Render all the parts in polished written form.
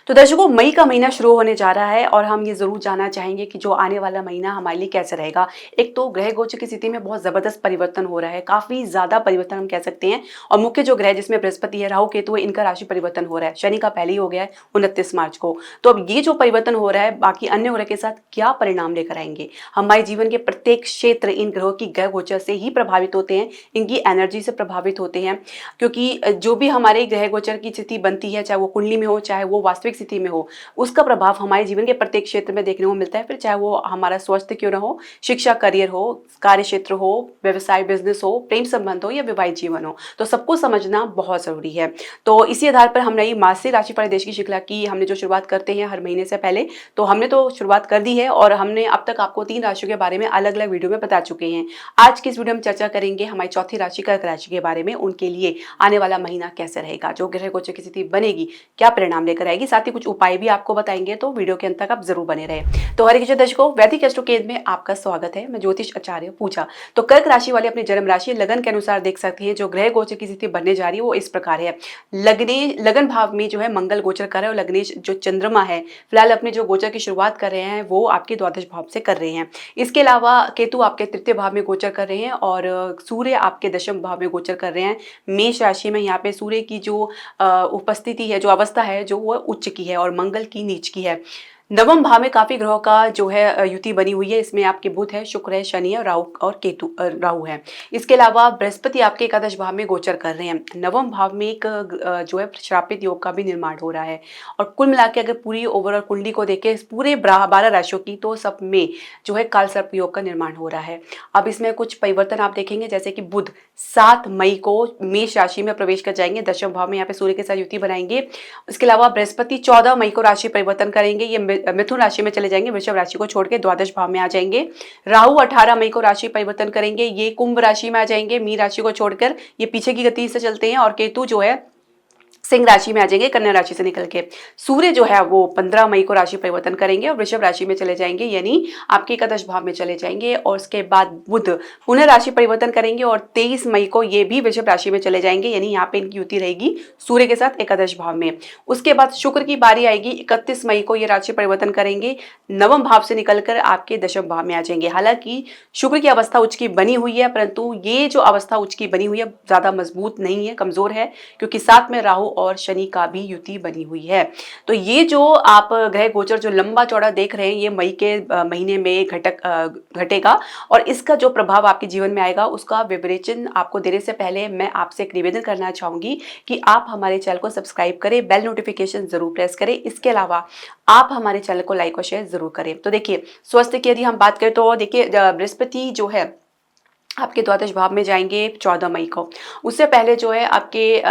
तो दर्शकों, मई का महीना शुरू होने जा रहा है और हम ये ज़रूर जानना चाहेंगे कि जो आने वाला महीना हमारे लिए कैसे रहेगा। एक तो ग्रह गोचर की स्थिति में बहुत ज़बरदस्त परिवर्तन हो रहा है, काफ़ी ज़्यादा परिवर्तन हम कह सकते हैं। और मुख्य जो ग्रह जिसमें बृहस्पति है, राहु केतु है, इनका राशि परिवर्तन हो रहा है। शनि का पहले ही हो गया है 29 मार्च को। तो अब ये जो परिवर्तन हो रहा है बाकी अन्य ग्रह के साथ क्या परिणाम लेकर आएंगे, हमारे जीवन के प्रत्येक क्षेत्र इन ग्रहों की ग्रह गोचर से ही प्रभावित होते हैं, इनकी एनर्जी से प्रभावित होते हैं। क्योंकि जो भी हमारे ग्रह गोचर की स्थिति बनती है, चाहे वो कुंडली में हो चाहे वो वास्तविक स्थिति में हो, उसका प्रभाव हमारे जीवन के प्रत्येक क्षेत्र में देखने को मिलता है। फिर चाहे वो हमारा स्वास्थ्य क्यों ना हो, शिक्षा करियर हो, कार्य क्षेत्र हो, व्यवसाय बिजनेस हो, प्रेम संबंध हो या विवाहित जीवन हो, तो सबको समझना बहुत जरूरी है। तो इसी आधार पर हमने मासिक राशिफल देश की श्रृंखला की हमने जो शुरुआत करते हैं हर महीने से पहले, तो हमने तो शुरुआत कर दी है और हमने अब तक आपको 3 राशियों के बारे में अलग अलग वीडियो में बता चुके हैं। आज की इस वीडियो में चर्चा करेंगे हमारी चौथी राशि कर्क राशि के बारे में, उनके लिए आने वाला महीना कैसे रहेगा, जो ग्रह गोचर की स्थिति बनेगी क्या परिणाम लेकर आएगी, साथ ही कुछ उपाय भी आपको बताएंगे। तो वीडियो के अंत तक आप जरूर बने रहे। तो हरे कृष्ण दर्शकों, वैदिक एस्ट्रो केंद्र में आपका स्वागत है। मैं ज्योतिष आचार्य पूजा। तो कर्क राशि वाले अपनी जन्म राशि लगन के अनुसार देख सकते हैं जो ग्रह गोचर की स्थिति बनने जा रही है वो इस प्रकार है। लगन भाव में जो है मंगल गोचर कर रहे हैं और लग्नेश जो चंद्रमा है फिलहाल अपने जो गोचर की शुरुआत कर रहे हैं वो आपके द्वादश भाव से कर रहे हैं। इसके अलावा केतु आपके तृतीय भाव में गोचर कर रहे हैं और सूर्य आपके दशम भाव में गोचर कर रहे हैं। मेष राशि में यहाँ पे सूर्य की जो उपस्थिति है, जो अवस्था है, जो वो उच्च की है और मंगल की नीच की है। नवम भाव में काफी ग्रहों का जो है युति बनी हुई है। इसमें आपके बुध है, शुक्र है, शनि है, राहु और केतु राहु है। इसके अलावा बृहस्पति आपके एकादश भाव में गोचर कर रहे हैं। नवम भाव में एक जो है श्रापित योग का भी निर्माण हो रहा है। और कुल मिला के अगर पूरी ओवरऑल कुंडली को देखें पूरे 12 राशियों की, तो सब में जो है काल सर्प योग का निर्माण हो रहा है। अब इसमें कुछ परिवर्तन आप देखेंगे, जैसे कि बुध 7 मई को मेष राशि में प्रवेश कर जाएंगे, दशम भाव में यहाँ पे सूर्य के साथ युति बनाएंगे। इसके अलावा बृहस्पति 14 मई को राशि परिवर्तन करेंगे, ये मिथुन राशि में चले जाएंगे, वृषभ राशि को छोड़ के द्वादश भाव में आ जाएंगे। राहु 18 मई को राशि परिवर्तन करेंगे, ये कुंभ राशि में आ जाएंगे, मीन राशि को छोड़कर, ये पीछे की गति से चलते हैं। और केतु जो है सिंह राशि में आ जाएंगे, कन्या राशि से निकल के। सूर्य जो है वो 15 मई को राशि परिवर्तन करेंगे और वृषभ राशि में चले जाएंगे, यानी आपके एकादश भाव में चले जाएंगे। और उसके बाद बुध पुनः राशि परिवर्तन करेंगे और 23 मई को ये भी वृषभ राशि में चले जाएंगे, यानी यहाँ पे इनकी युति रहेगी सूर्य के साथ एकादश भाव में। उसके बाद शुक्र की बारी आएगी, 31 मई को ये राशि परिवर्तन करेंगे, नवम भाव से निकलकर आपके दशम भाव में आ जाएंगे। हालांकि शुक्र की अवस्था उच्च की बनी हुई है, परंतु ये जो अवस्था उच्च की बनी हुई है ज्यादा मजबूत नहीं है, कमजोर है, क्योंकि साथ में राहु और शनि का भी युति बनी हुई है। तो ये जो आप ग्रह गोचर जो लंबा चौड़ा देख रहे हैं ये मई के महीने में घटेगा और इसका जो प्रभाव आपके जीवन में आएगा उसका विवेचन आपको देने से पहले मैं आपसे एक निवेदन करना चाहूंगी कि आप हमारे चैनल को सब्सक्राइब करें, बेल नोटिफिकेशन जरूर प्रेस करें। इसके अलावा आप हमारे चैनल को लाइक और शेयर जरूर करें। तो देखिए, स्वास्थ्य की यदि हम बात करें तो देखिए बृहस्पति जो है आपके द्वादश भाव में जाएंगे 14 मई को। उससे पहले जो है आपके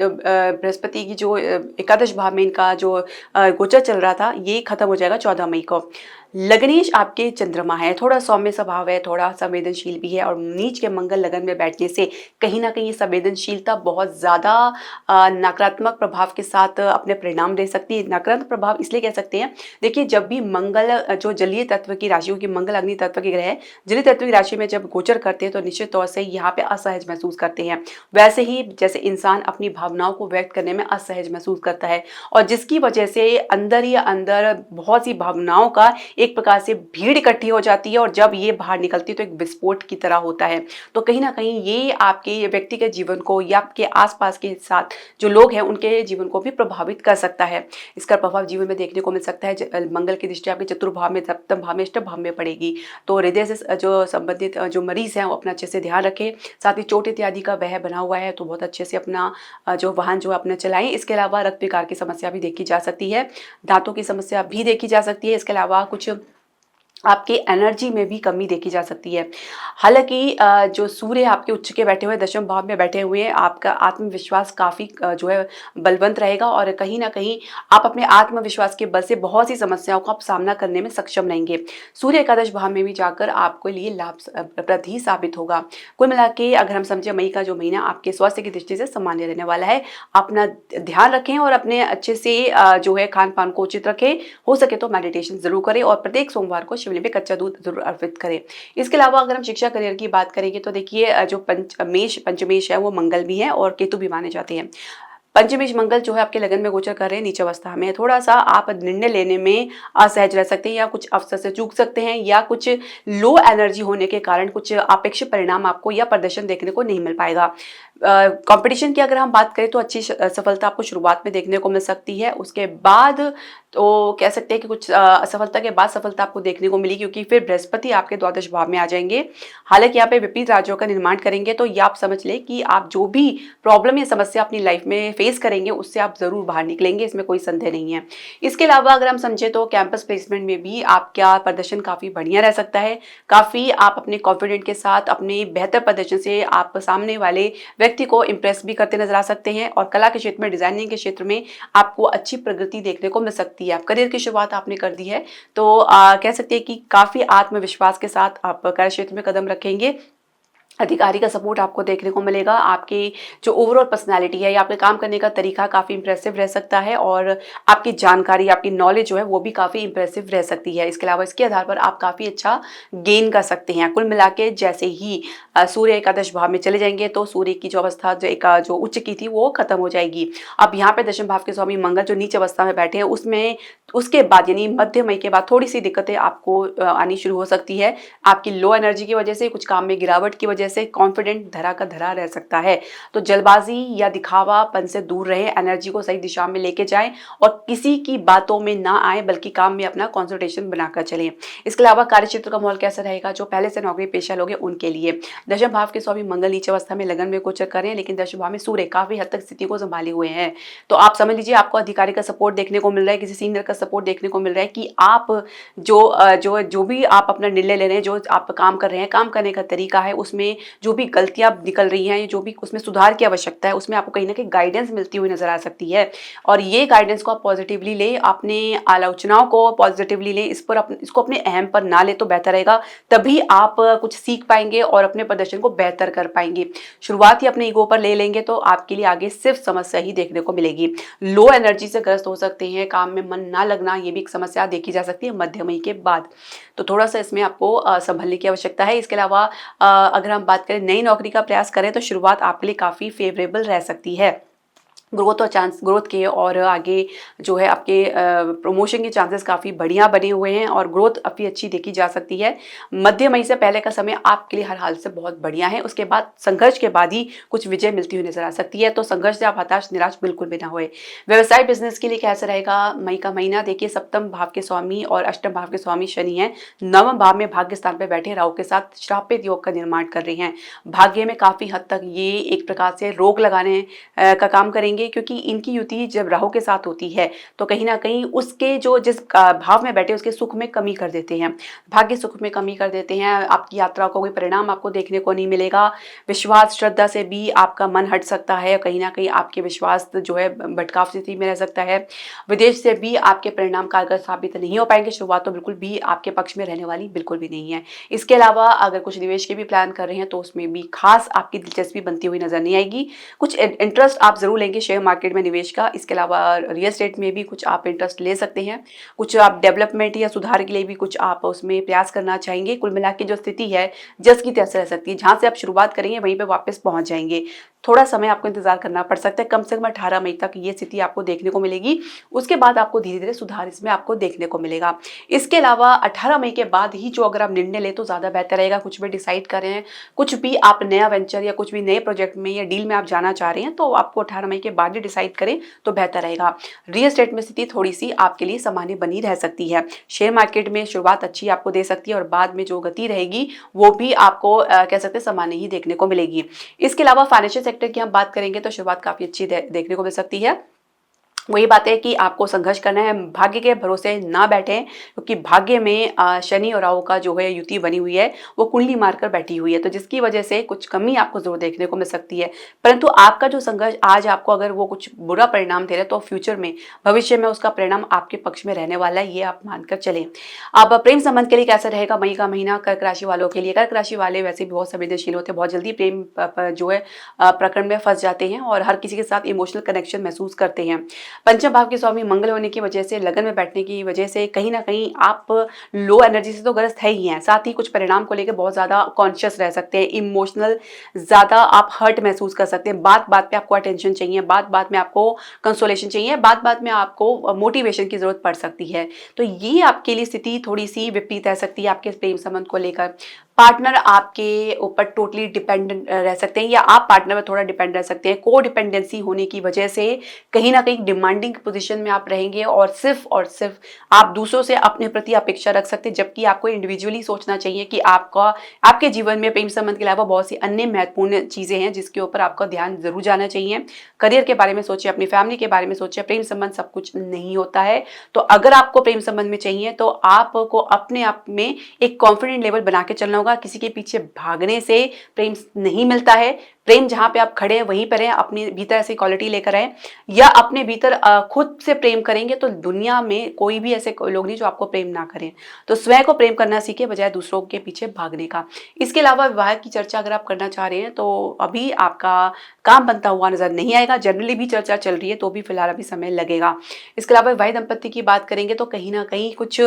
बृहस्पति की जो एकादश भाव में इनका जो गोचर चल रहा था ये खत्म हो जाएगा 14 मई को। लग्नेश आपके चंद्रमा है, थोड़ा सौम्य स्वभाव है, थोड़ा संवेदनशील भी है और नीच के मंगल लगन में बैठने से कहीं ना कहीं संवेदनशीलता बहुत ज़्यादा नकारात्मक प्रभाव के साथ अपने परिणाम दे सकती है। नकारात्मक प्रभाव इसलिए कह सकते हैं, देखिए जब भी मंगल जो जलीय तत्व की राशियों की, मंगल अग्नि तत्व के ग्रह है, जलीय तत्व की राशि में जब गोचर करते हैं तो निश्चित तौर से यहाँ पे असहज महसूस करते हैं। वैसे ही जैसे इंसान अपनी भावनाओं को व्यक्त करने में असहज महसूस करता है और जिसकी वजह से अंदर ही अंदर बहुत सी भावनाओं का एक प्रकार से भीड़ इकट्ठी हो जाती है और जब ये बाहर निकलती है तो एक विस्फोट की तरह होता है। तो कहीं ना कहीं ये आपके व्यक्ति के जीवन को या आपके आसपास के साथ जो लोग हैं उनके जीवन को भी प्रभावित कर सकता है। इसका प्रभाव जीवन में देखने को मिल सकता है। मंगल की दृष्टि आपके चतुर्भाव में, सप्तम भाव में, अष्टम भाव में पड़ेगी। तो हृदय से जो संबंधित जो मरीज हैं वो अपना अच्छे से ध्यान रखें। साथ ही चोट इत्यादि का वह बना हुआ है तो बहुत अच्छे से अपना जो वाहन जो अपना चलाएं। इसके अलावा रक्त विकार की समस्या भी देखी जा सकती है, दांतों की समस्या भी देखी जा सकती है। इसके अलावा कुछ आपकी एनर्जी में भी कमी देखी जा सकती है। हालांकि जो सूर्य आपके उच्च के बैठे हुए दशम भाव में बैठे हुए हैं, आपका आत्मविश्वास काफ़ी जो है बलवंत रहेगा और कहीं ना कहीं आप अपने आत्मविश्वास के बल से बहुत सी समस्याओं का आप सामना करने में सक्षम रहेंगे। सूर्य एकादश भाव में भी जाकर आपके लिए लाभप्रद ही साबित होगा। कुल मिला के अगर हम समझे मई का जो महीना आपके स्वास्थ्य की दृष्टि से सामान्य रहने वाला है। अपना ध्यान रखें और अपने अच्छे से जो है खान पान को उचित रखें। हो सके तो मेडिटेशन जरूर करें और प्रत्येक सोमवार को शिवलिंग पे कच्चा दूध जरूर अर्पित करें। इसके अलावा अगर हम शिक्षा करियर की बात करेंगे तो देखिए जो पंचमेश है वो मंगल भी है और केतु भी माने जाते हैं। पंचमेश मंगल जो है आपके लगन में गोचर कर रहे हैं नीच अवस्था में। थोड़ा सा आप निर्णय लेने में असहज रह सकते हैं या कुछ अवसर से चूक सकते हैं या कुछ लो एनर्जी होने के कारण कुछ अपेक्षित परिणाम आपको या प्रदर्शन देखने को नहीं मिल पाएगा। कंपटीशन की अगर हम बात करें तो अच्छी सफलता आपको शुरुआत में देखने को मिल सकती है। उसके बाद तो कह सकते हैं कि कुछ असफलता के बाद सफलता आपको देखने को मिली, क्योंकि फिर बृहस्पति आपके द्वादश भाव में आ जाएंगे। हालांकि यहाँ पे विपरीत राज्यों का निर्माण करेंगे, तो ये आप समझ लें कि आप जो भी प्रॉब्लम या समस्या अपनी लाइफ में फेस करेंगे उससे आप जरूर बाहर निकलेंगे, इसमें कोई संदेह नहीं है। इसके अलावा अगर हम समझे तो कैंपस प्लेसमेंट में भी आपका प्रदर्शन काफी बढ़िया रह सकता है। काफी आप अपने कॉन्फिडेंट के साथ अपने बेहतर प्रदर्शन से आप सामने वाले व्यक्ति को इंप्रेस भी करते नजर आ सकते हैं। और कला के क्षेत्र में, डिजाइनिंग के क्षेत्र में आपको अच्छी प्रगति देखने को मिल सकती है। आप करियर की शुरुआत आपने कर दी है, तो कह सकते हैं कि काफी आत्मविश्वास के साथ आप कार्य क्षेत्र में कदम रखेंगे। अधिकारी का सपोर्ट आपको देखने को मिलेगा। आपकी जो ओवरऑल पर्सनालिटी है या आपके काम करने का तरीका काफ़ी इंप्रेसिव रह सकता है और आपकी जानकारी, आपकी नॉलेज जो है वो भी काफ़ी इंप्रेसिव रह सकती है। इसके अलावा इसके आधार पर आप काफ़ी अच्छा गेन कर सकते हैं। कुल मिला के जैसे ही सूर्य एकादश भाव में चले जाएंगे तो सूर्य की जो अवस्था जो उच्च की थी वो खत्म हो जाएगी। अब यहाँ पे दशम भाव के स्वामी मंगल जो नीच अवस्था में बैठे हैं उसमें उसके बाद यानी मध्य मई के बाद थोड़ी सी दिक्कतें आपको आनी शुरू हो सकती है। आपकी लो एनर्जी की वजह से, कुछ काम में गिरावट की वजह से कॉन्फिडेंट धरा का धरा रह सकता है। तो जल्दबाजी या दिखावापन से दूर रहे, एनर्जी को सही दिशा में लेके जाएं और किसी की बातों में ना आए बल्कि काम में अपना कॉन्सेंट्रेशन बनाकर चलें। इसके अलावा कार्यक्षेत्र का माहौल कैसा रहेगा? जो पहले से नौकरी पेशा लोग हैं उनके लिए दशम भाव के स्वामी मंगल नीच अवस्था में लगन में गोचर करें, लेकिन दशम भाव में सूर्य काफी हद तक स्थिति को संभाले हुए हैं। तो आप समझ लीजिए आपको अधिकारी का सपोर्ट देखने को मिल रहा है, किसी सीनियर का सपोर्ट देखने को मिल रहा है कि आप जो भी आप अपना निर्णय ले रहे हैं, जो आप काम कर रहे हैं, काम करने का तरीका है, उसमें जो भी गलतियां निकल रही हैं, जो भी उसमें सुधार की आवश्यकता है, उसमें आपको कहीं ना कहीं गाइडेंस मिलती हुई नजर आ सकती है। और ये गाइडेंस को आप पॉजिटिवली ले, अपने आलोचनाओं को पॉजिटिवली ले, इसको अपने अहम पर ना ले तो बेहतर रहेगा। तभी आप कुछ सीख पाएंगे और अपने प्रदर्शन को बेहतर कर पाएंगे। शुरुआत ही अपने ईगो पर ले लेंगे तो आपके लिए आगे सिर्फ समस्या ही देखने को मिलेगी। लो एनर्जी से ग्रस्त हो सकते हैं, काम में मन ना लगना, ये भी एक समस्या देखी जा सकती है मध्य मई के बाद। तो थोड़ा सा इसमें आपको संभलने की आवश्यकता है। इसके अलावा अगर हम बात करें नई नौकरी का प्रयास करें तो शुरुआत आपके लिए काफ़ी फेवरेबल रह सकती है। ग्रोथ के और आगे जो है आपके प्रमोशन के चांसेस काफ़ी बढ़िया बने हुए हैं और ग्रोथ अभी अच्छी देखी जा सकती है। मध्य मई से पहले का समय आपके लिए हर हाल से बहुत बढ़िया है। उसके बाद संघर्ष के बाद ही कुछ विजय मिलती हुई नजर आ सकती है, तो संघर्ष से आप हताश निराश बिल्कुल भी ना होए। व्यवसाय बिजनेस के लिए कैसा रहेगा मई का महीना? देखिए, सप्तम भाव के स्वामी और अष्टम भाव के स्वामी शनि है, नवम भाव में भाग्य स्थान पर बैठे राहु के साथ श्रापित योग का निर्माण कर रहे हैं। भाग्य में काफ़ी हद तक ये एक प्रकार से रोक लगाने का काम करेंगे, क्योंकि इनकी युति जब राहु के साथ होती है तो कहीं ना कहीं उसके जो जिस भाव में बैठे उसके सुख में कमी कर देते हैं, भाग्य सुख में कमी कर देते हैं। आपकी यात्रा को कोई परिणाम आपको देखने को नहीं मिलेगा। विश्वास श्रद्धा से भी आपका मन हट सकता है, कहीं ना कहीं आपके विश्वास जो है भटकाव स्थिति में रह सकता है। विदेश से भी आपके परिणाम कारगर साबित नहीं हो पाएंगे। शुरुआत तो बिल्कुल भी आपके पक्ष में रहने वाली बिल्कुल भी नहीं है। इसके अलावा अगर कुछ निवेश के भी प्लान कर रहे हैं तो उसमें भी खास आपकी दिलचस्पी बनती हुई नजर नहीं आएगी। कुछ इंटरेस्ट आप जरूर लेंगे शेयर मार्केट में निवेश का। इसके अलावा रियल एस्टेट में भी कुछ आप इंटरेस्ट ले सकते हैं। कुछ आप डेवलपमेंट या सुधार के लिए भी कुछ आप उसमें प्रयास करना चाहेंगे। कुल मिला के जो स्थिति है जस की तैसे रह सकती है, जहां से आप शुरुआत करेंगे वहीं पे वापस पहुंच जाएंगे। थोड़ा समय आपको इंतजार करना पड़ सकता है, कम से कम 18 मई तक ये स्थिति आपको देखने को मिलेगी। उसके बाद आपको धीरे धीरे सुधार इसमें आपको देखने को मिलेगा। इसके अलावा 18 मई के बाद ही जो अगर आप निर्णय ले तो ज्यादा बेहतर रहेगा। कुछ भी डिसाइड कर रहे हैं, कुछ भी आप नया वेंचर या कुछ भी नए प्रोजेक्ट में या डील में आप जाना चाह रहे हैं तो आपको 18 मई के बाद ही डिसाइड करें तो बेहतर रहेगा। रियल एस्टेट में स्थिति थोड़ी सी आपके लिए सामान्य बनी रह सकती है। शेयर मार्केट में शुरुआत अच्छी आपको दे सकती है और बाद में जो गति रहेगी वो भी आपको कह सकते हैं सामान्य ही देखने को मिलेगी। इसके अलावा फाइनेंशियल सेक्टर की हम बात करेंगे तो शुरुआत काफी अच्छी देखने को मिल सकती है। वही बात है कि आपको संघर्ष करना है, भाग्य के भरोसे ना बैठें, क्योंकि भाग्य में शनि और राहु का जो है युति बनी हुई है वो कुंडली मारकर बैठी हुई है, तो जिसकी वजह से कुछ कमी आपको जरूर देखने को मिल सकती है। परंतु आपका जो संघर्ष आज आपको अगर वो कुछ बुरा परिणाम दे रहे तो फ्यूचर में, भविष्य में उसका परिणाम आपके पक्ष में रहने वाला है, ये आप मानकर चलें। अब प्रेम संबंध के लिए कैसा रहेगा मई का महीना कर्क राशि वालों के लिए? कर्क राशि वाले वैसे भी बहुत संवेदनशील होते हैं, बहुत जल्दी प्रेम जो है प्रकरण में फंस जाते हैं और हर किसी के साथ इमोशनल कनेक्शन महसूस करते हैं। पंचम भाव के स्वामी मंगल होने की वजह से, लगन में बैठने की वजह से कहीं ना कहीं आप लो एनर्जी से तो ग्रस्त है ही हैं, साथ ही कुछ परिणाम को लेकर बहुत ज़्यादा कॉन्शियस रह सकते हैं, इमोशनल ज़्यादा आप हर्ट महसूस कर सकते हैं, बात बात पे आपको अटेंशन चाहिए, बात बात में आपको कंसोलेशन चाहिए, बात बात में आपको मोटिवेशन की ज़रूरत पड़ सकती है। तो ये आपके लिए स्थिति थोड़ी सी विपरीत रह सकती है आपके प्रेम संबंध को लेकर। पार्टनर आपके ऊपर टोटली डिपेंडेंट रह सकते हैं, या आप पार्टनर पर थोड़ा डिपेंड रह सकते हैं। को डिपेंडेंसी होने की वजह से कहीं ना कहीं डिमांडिंग पोजीशन में आप रहेंगे और सिर्फ आप दूसरों से अपने प्रति अपेक्षा रख सकते हैं, जबकि आपको इंडिविजुअली सोचना चाहिए कि आपका आपके जीवन में प्रेम संबंध के अलावा बहुत सी अन्य महत्वपूर्ण चीजें हैं जिसके ऊपर आपका ध्यान जरूर जाना चाहिए। करियर के बारे में सोचिए, अपनी फैमिली के बारे में सोचिए। प्रेम संबंध सब कुछ नहीं होता है। तो अगर आपको प्रेम संबंध में चाहिए तो आपको अपने आप में एक कॉन्फिडेंट लेवल बना के चलना होगा। किसी के पीछे भागने से प्रेम नहीं मिलता है। प्रेम जहां पे आप खड़े हैं वहीं पर हैं, अपने भीतर ऐसी क्वालिटी लेकर आए, या अपने भीतर खुद से प्रेम करेंगे तो दुनिया में कोई भी ऐसे लोग नहीं जो आपको प्रेम ना करें। तो स्वयं को प्रेम करना सीखे बजाय दूसरों के पीछे भागने का। इसके अलावा विवाह की चर्चा अगर आप करना चाह रहे हैं तो अभी आपका काम बनता हुआ नजर नहीं आएगा। जनरली भी चर्चा चल रही है तो भी फिलहाल अभी समय लगेगा। इसके अलावा विवाहित दंपत्ति की बात करेंगे तो कहीं ना कहीं कुछ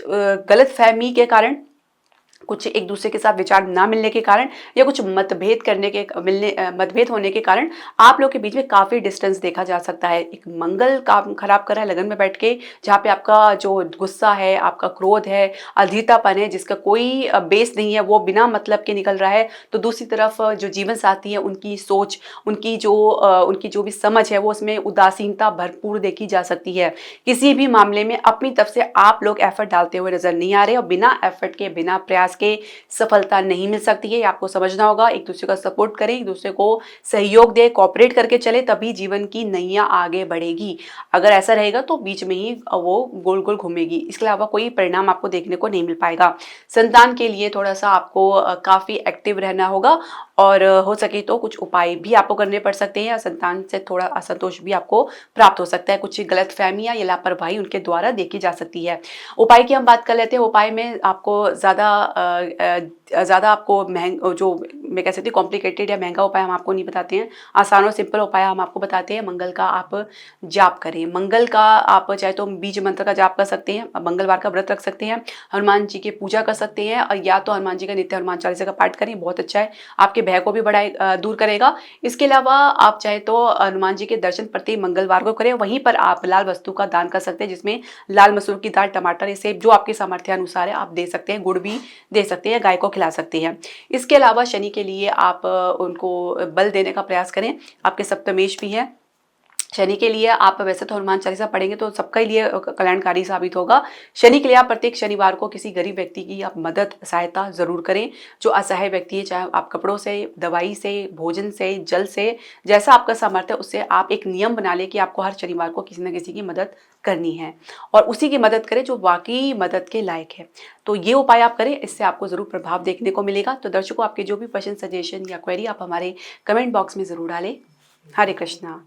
गलत फहमी के कारण, कुछ एक दूसरे के साथ विचार ना मिलने के कारण, या कुछ मतभेद होने के कारण आप लोग के बीच में काफी डिस्टेंस देखा जा सकता है। एक मंगल काम खराब कर रहा है लगन में बैठ के, जहाँ पे आपका जो गुस्सा है, आपका क्रोध है, अधीरतापन है, जिसका कोई बेस नहीं है, वो बिना मतलब के निकल रहा है। तो दूसरी तरफ जो जीवन साथी है उनकी सोच, उनकी जो भी समझ है वो उसमें उदासीनता भरपूर देखी जा सकती है। किसी भी मामले में अपनी तरफ से आप लोग एफर्ट डालते हुए नजर नहीं आ रहे, और बिना एफर्ट के, बिना प्रयास के सफलता नहीं मिल सकती है। आपको समझना होगा, एक दूसरे का सपोर्ट करें, एक दूसरे को सहयोग दे, कोऑपरेट करके चले, तभी जीवन की नैया आगे बढ़ेगी। अगर ऐसा रहेगा तो बीच में ही वो गोल गोल घूमेगी। इसके अलावा कोई परिणाम आपको देखने को नहीं मिल पाएगा। संतान के लिए थोड़ा सा आपको काफी एक्टिव रहना होगा, और हो सके तो कुछ उपाय भी आपको करने पड़ सकते हैं, या संतान से थोड़ा असंतोष भी आपको प्राप्त हो सकता है। कुछ गलत फहमियां या लापरवाही उनके द्वारा देखी जा सकती है। उपाय की हम बात कर लेते हैं। उपाय में आपको ज़्यादा आपको जो मैं कह सकती हूँ कॉम्प्लिकेटेड या महंगा उपाय हम आपको नहीं बताते हैं। आसान और सिंपल उपाय हम आपको बताते हैं। मंगल का आप जाप करें। मंगल का आप चाहे तो बीज मंत्र का जाप कर सकते हैं, मंगलवार का व्रत रख सकते हैं, हनुमान जी की पूजा कर सकते हैं, और या तो हनुमान जी का नित्य हनुमान चालीसा का पाठ करें, बहुत अच्छा है, आपके भय को भी दूर करेगा। इसके अलावा आप चाहे तो हनुमान जी के दर्शन प्रति मंगलवार को करें। वहीं पर आप लाल वस्तु का दान कर सकते हैं, जिसमें लाल मसूर की दाल, टमाटर, इसे जो आपके सामर्थ्य अनुसार है आप दे सकते हैं। गुड़ भी दे सकते हैं, गाय को खिला सकते हैं। इसके अलावा शनि के लिए आप उनको बल देने का प्रयास करें। आपके सप्तमेश भी है। शनि के लिए आप वैसे तो हनुमान चालीसा पढ़ेंगे तो सबके लिए कल्याणकारी साबित होगा। शनि के लिए आप प्रत्येक शनिवार को किसी गरीब व्यक्ति की आप मदद सहायता जरूर करें, जो असहाय व्यक्ति है, चाहे आप कपड़ों से, दवाई से, भोजन से, जल से, जैसा आपका सामर्थ्य है उससे आप एक नियम बना लें कि आपको हर शनिवार को किसी न किसी की मदद करनी है, और उसी की मदद करें जो वाकई मदद के लायक है। तो ये उपाय आप करें, इससे आपको जरूर प्रभाव देखने को मिलेगा। तो दर्शकों, आपके जो भी प्रश्न, सजेशन या क्वेरी आप हमारे कमेंट बॉक्स में जरूर डालें। हरे कृष्णा।